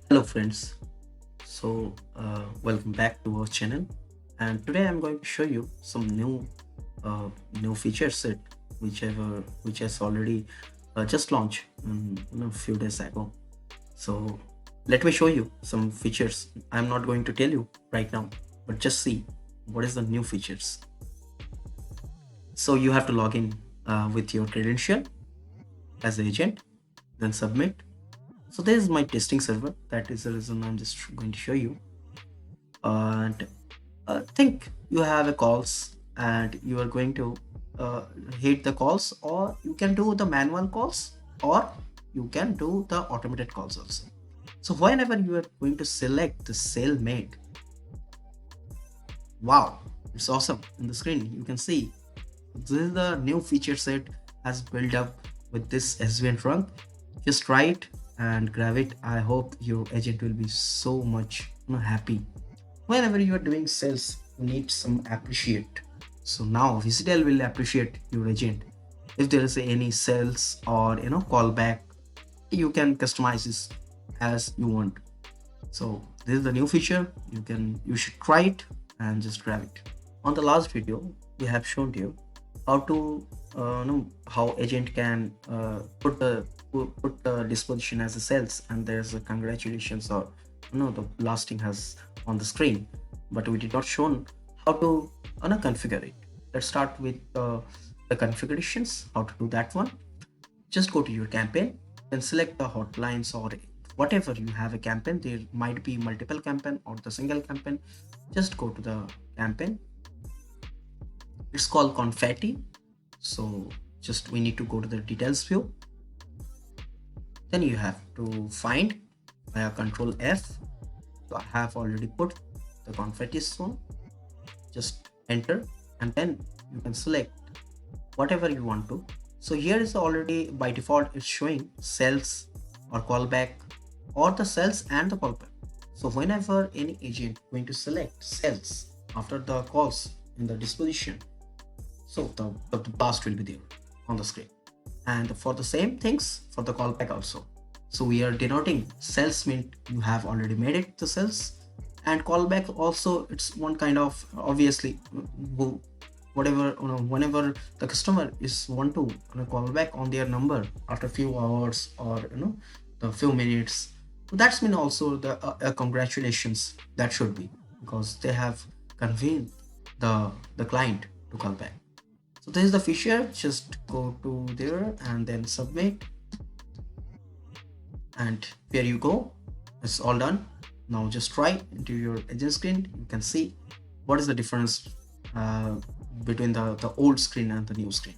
Hello friends, welcome back to our channel, and today I'm going to show you some uh, new feature set which has already just launched a few days ago. So let me show you some features. I'm not going to tell you right now, but just see what is the new features. So you have to log in with your credential as agent, then submit. So this is my testing server. That is the reason I'm just going to show you. And think you have a calls and you are going to hit the calls, or you can do the manual calls, or you can do the automated calls also. So whenever you are going to select the sale made, wow, it's awesome. In the screen you can see this is the new feature set has built up with this SVN trunk. Just try it and grab it. I hope your agent will be so much happy. Whenever you are doing sales, you need some appreciate. So now Vicidial will appreciate your agent. If there is any sales or callback, you can customize this as you want. So this is the new feature. You should try it and just grab it. On the last video, we have shown you how to know how agent can put the disposition as a sales, and there's a congratulations or the blasting has on the screen, but we did not show how to configure it. Let's start with the configurations, how to do that one. Just go to your campaign, then select the hotlines or whatever you have a campaign. There might be multiple campaign or the single campaign. Just go to the campaign. It's called Confetti. So just we need to go to the details view. Then you have to find via Control F. So I have already put the confetti zone. Just enter, and then you can select whatever you want to. So here is already by default it's showing sales or callback, or the sales and the callback. So whenever any agent going to select sales after the calls in the disposition, so the blast will be there on the screen. And for the same things for the callback also. So we are denoting sales mean you have already made it the sales, and callback also it's one kind of obviously whatever whenever the customer is want to call back on their number after few hours or the few minutes. So that's mean also the congratulations that should be, because they have convened the client to call back. So this is the feature. Just go to there and then submit, and here you go. It's all done. Now just try into your agent screen. You can see what is the difference between the old screen and the new screen.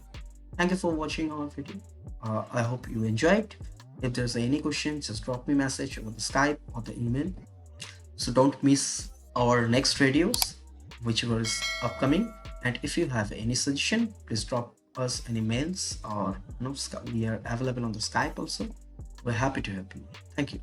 Thank you for watching our video. I hope you enjoyed. If there's any question, just drop me a message over the Skype or the email. So don't miss our next videos, whichever is upcoming. And if you have any suggestion, please drop us any mails, or we are available on the Skype also. We're happy to help you. Thank you.